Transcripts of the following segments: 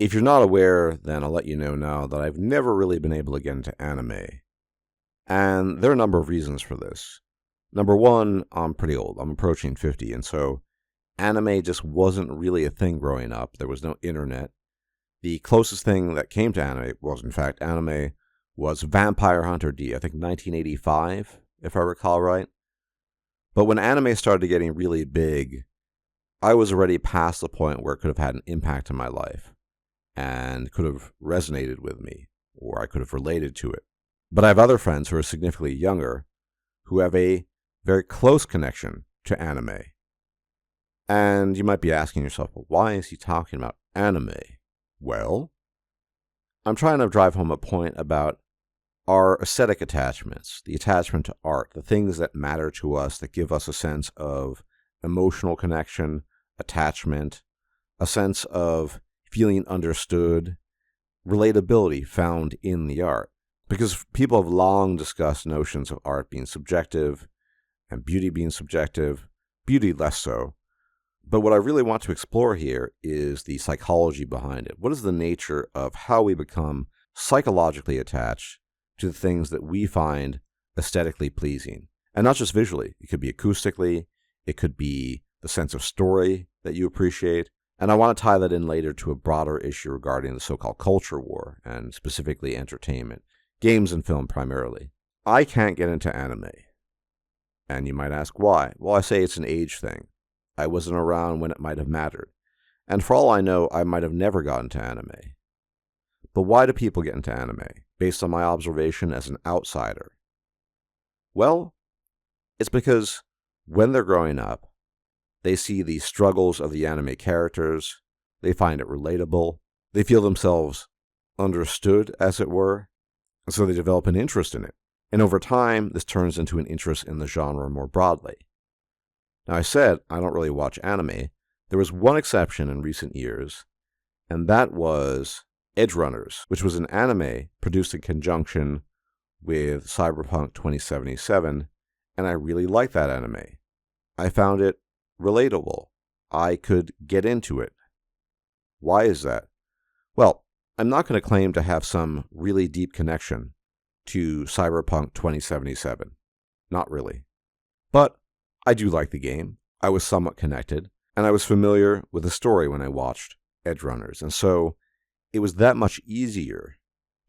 If you're not aware, then I'll let you know now that I've never really been able to get into anime. And there are a number of reasons for this. Number one, I'm pretty old. I'm approaching 50, and so anime just wasn't really a thing growing up. There was no internet. The closest thing that came to anime was, in fact, Vampire Hunter D, I think 1985, if I recall right. But when anime started getting really big, I was already past the point where it could have had an impact on my life and could have resonated with me, or I could have related to it. But I have other friends who are significantly younger who have a very close connection to anime. And you might be asking yourself, well, why is he talking about anime? Well, I'm trying to drive home a point about our aesthetic attachments, the attachment to art, the things that matter to us, that give us a sense of emotional connection, attachment, a sense of feeling understood, relatability found in the art. Because people have long discussed notions of art being subjective and beauty being subjective, beauty less so. But what I really want to explore here is the psychology behind it. What is the nature of how we become psychologically attached to the things that we find aesthetically pleasing? And not just visually. It could be acoustically. It could be the sense of story that you appreciate. And I want to tie that in later to a broader issue regarding the so-called culture war, and specifically entertainment, games and film primarily. I can't get into anime. And you might ask why. Well, I say it's an age thing. I wasn't around when it might have mattered. And for all I know, I might have never gotten to anime. But why do people get into anime, based on my observation as an outsider? Well, it's because when they're growing up, they see the struggles of the anime characters, they find it relatable, they feel themselves understood, as it were, and so they develop an interest in it. And over time, this turns into an interest in the genre more broadly. Now, I said I don't really watch anime. There was one exception in recent years, and that was Edgerunners, which was an anime produced in conjunction with Cyberpunk 2077, and I really liked that anime. I found it relatable. I could get into it. Why is that? Well, I'm not going to claim to have some really deep connection to Cyberpunk 2077. Not really. But I do like the game. I was somewhat connected, and I was familiar with the story when I watched Edgerunners, and so it was that much easier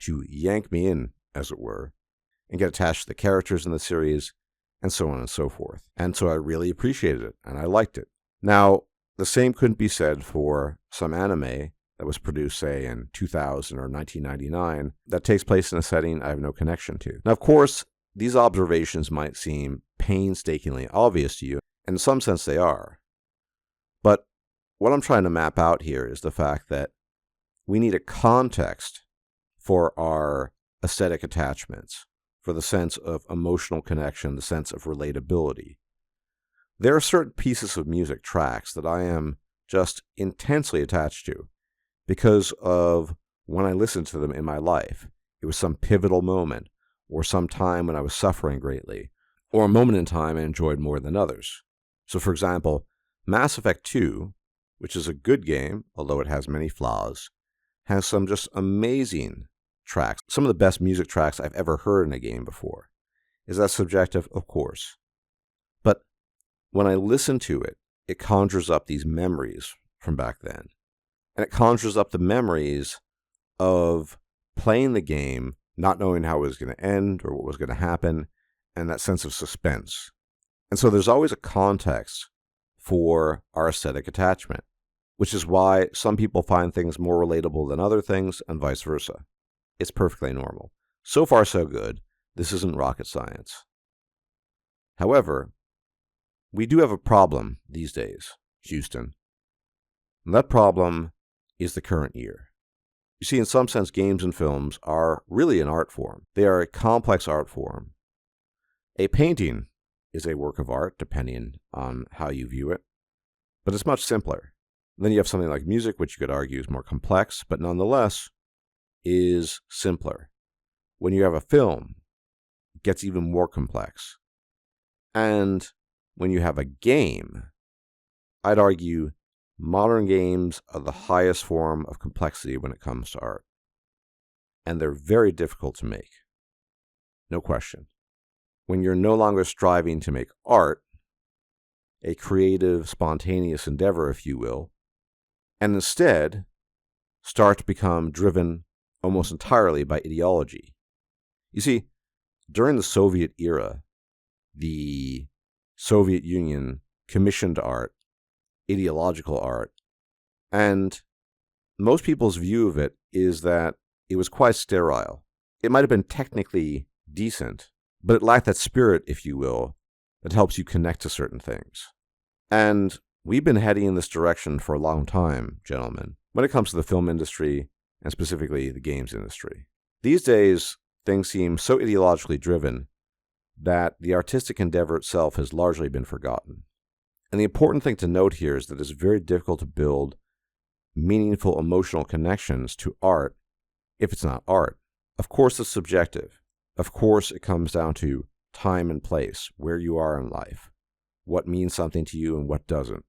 to yank me in, as it were, and get attached to the characters in the series, and so on and so forth. And so I really appreciated it, and I liked it. Now, the same couldn't be said for some anime that was produced, say, in 2000 or 1999, that takes place in a setting I have no connection to. Now, of course, these observations might seem painstakingly obvious to you, and in some sense they are. But what I'm trying to map out here is the fact that we need a context for our aesthetic attachments, for the sense of emotional connection, the sense of relatability. There are certain pieces of music tracks that I am just intensely attached to because of when I listened to them in my life. It was some pivotal moment, or some time when I was suffering greatly, or a moment in time I enjoyed more than others. So, for example, Mass Effect 2, which is a good game, although it has many flaws, has some just amazing tracks, some of the best music tracks I've ever heard in a game before. Is that subjective? Of course. But when I listen to it, it conjures up these memories from back then. And it conjures up the memories of playing the game, not knowing how it was going to end or what was going to happen, and that sense of suspense. And so there's always a context for our aesthetic attachment, which is why some people find things more relatable than other things, and vice versa. It's perfectly normal. So far, so good. This isn't rocket science. However, we do have a problem these days, Houston. And that problem is the current year. You see, in some sense, games and films are really an art form. They are a complex art form. A painting is a work of art, depending on how you view it, but it's much simpler. Then you have something like music, which you could argue is more complex, but nonetheless is simpler. When you have a film, it gets even more complex. And when you have a game, I'd argue modern games are the highest form of complexity when it comes to art. And they're very difficult to make. No question. When you're no longer striving to make art, a creative, spontaneous endeavor, if you will, and instead start to become driven almost entirely by ideology. You see, during the Soviet era, the Soviet Union commissioned art, ideological art, and most people's view of it is that it was quite sterile. It might have been technically decent, but it lacked that spirit, if you will, that helps you connect to certain things. And we've been heading in this direction for a long time, gentlemen, when it comes to the film industry and specifically the games industry. These days, things seem so ideologically driven that the artistic endeavor itself has largely been forgotten. And the important thing to note here is that it's very difficult to build meaningful emotional connections to art if it's not art. Of course, it's subjective. Of course, it comes down to time and place, where you are in life, what means something to you and what doesn't.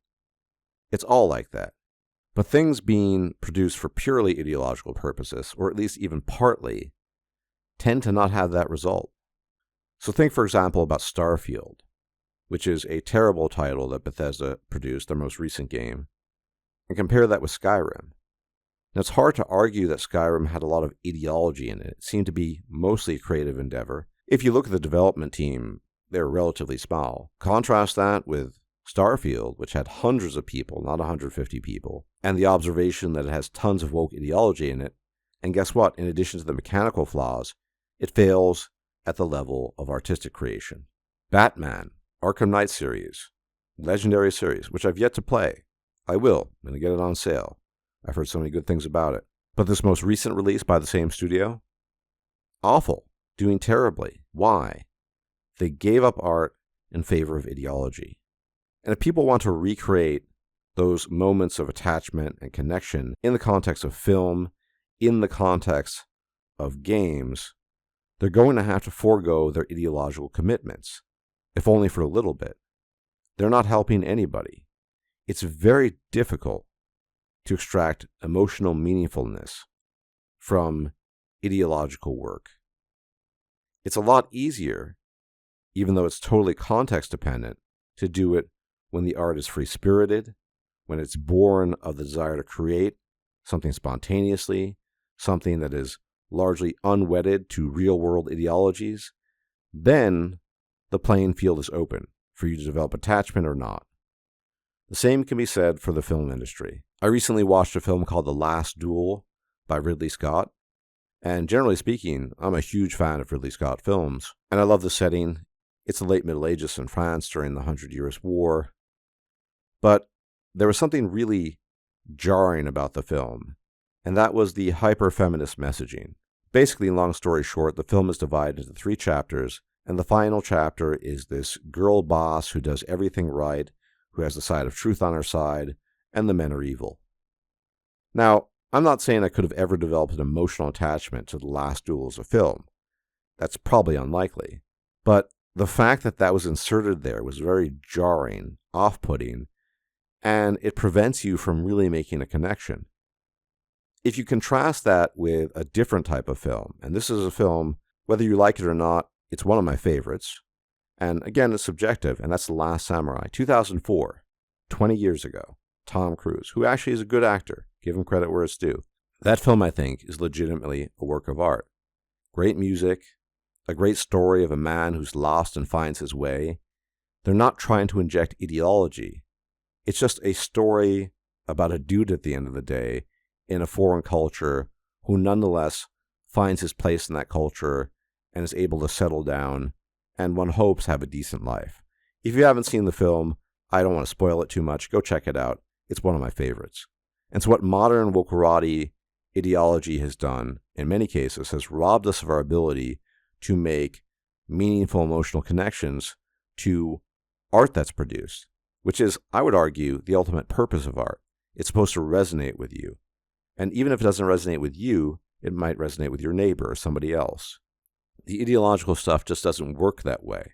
It's all like that. But things being produced for purely ideological purposes, or at least even partly, tend to not have that result. So think, for example, about Starfield, which is a terrible title that Bethesda produced, their most recent game, and compare that with Skyrim. Now, it's hard to argue that Skyrim had a lot of ideology in it. It seemed to be mostly a creative endeavor. If you look at the development team, they're relatively small. Contrast that with Starfield, which had hundreds of people, not 150 people, and the observation that it has tons of woke ideology in it. And guess what? In addition to the mechanical flaws, it fails at the level of artistic creation. Batman, Arkham Knight series, legendary series, which I've yet to play. I will. I'm going to get it on sale. I've heard so many good things about it. But this most recent release by the same studio? Awful. Doing terribly. Why? They gave up art in favor of ideology. And if people want to recreate those moments of attachment and connection in the context of film, in the context of games, they're going to have to forego their ideological commitments, if only for a little bit. They're not helping anybody. It's very difficult to extract emotional meaningfulness from ideological work. It's a lot easier, even though it's totally context dependent, to do it when the art is free-spirited, when it's born of the desire to create something spontaneously, something that is largely unwedded to real-world ideologies. Then the playing field is open for you to develop attachment or not. The same can be said for the film industry. I recently watched a film called The Last Duel by Ridley Scott, and generally speaking, I'm a huge fan of Ridley Scott films, and I love the setting. It's the late Middle Ages in France during the 100 Years' War. But there was something really jarring about the film, and that was the hyper-feminist messaging. Basically, long story short, the film is divided into 3 chapters, and the final chapter is this girl boss who does everything right, who has the side of truth on her side, and the men are evil. Now, I'm not saying I could have ever developed an emotional attachment to The Last Duel as a film. That's probably unlikely. But the fact that that was inserted there was very jarring, off-putting, and it prevents you from really making a connection. If you contrast that with a different type of film, and this is a film, whether you like it or not, it's one of my favorites, and again, it's subjective, and that's The Last Samurai, 2004, 20 years ago. Tom Cruise, who actually is a good actor. Give him credit where it's due. That film, I think, is legitimately a work of art. Great music, a great story of a man who's lost and finds his way. They're not trying to inject ideology. It's just a story about a dude at the end of the day in a foreign culture who nonetheless finds his place in that culture and is able to settle down and one hopes have a decent life. If you haven't seen the film, I don't want to spoil it too much. Go check it out. It's one of my favorites. And so what modern wokerati ideology has done, in many cases, has robbed us of our ability to make meaningful emotional connections to art that's produced, which is, I would argue, the ultimate purpose of art. It's supposed to resonate with you. And even if it doesn't resonate with you, it might resonate with your neighbor or somebody else. The ideological stuff just doesn't work that way.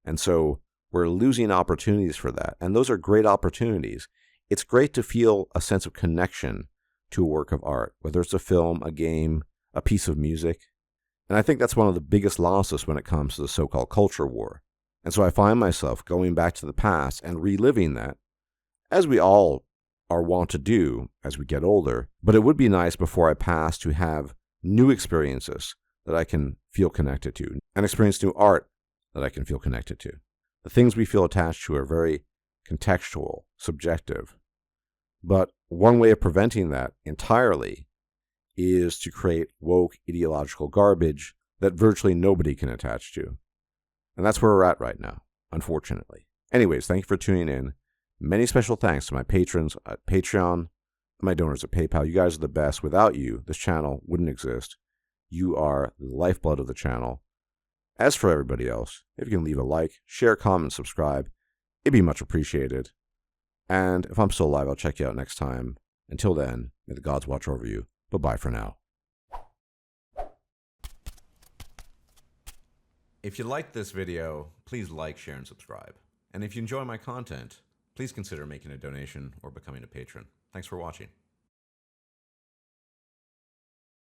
And so we're losing opportunities for that. And those are great opportunities. it's great to feel a sense of connection to a work of art, whether it's a film, a game, a piece of music. And I think that's one of the biggest losses when it comes to the so-called culture war. And so I find myself going back to the past and reliving that, as we all are wont to do as we get older. But it would be nice before I pass to have new experiences that I can feel connected to, and experience new art that I can feel connected to. The things we feel attached to are very contextual, subjective. But one way of preventing that entirely is to create woke ideological garbage that virtually nobody can attach to. And that's where we're at right now, unfortunately. Anyways, thank you for tuning in. Many special thanks to my patrons at Patreon and my donors at PayPal. You guys are the best. Without you, this channel wouldn't exist. You are the lifeblood of the channel. As for everybody else, if you can leave a like, share, comment, subscribe, it'd be much appreciated. And if I'm still alive, I'll check you out next time. Until then, may the gods watch over you. Bye-bye for now. If you liked this video, please like, share, and subscribe. And if you enjoy my content, please consider making a donation or becoming a patron. Thanks for watching.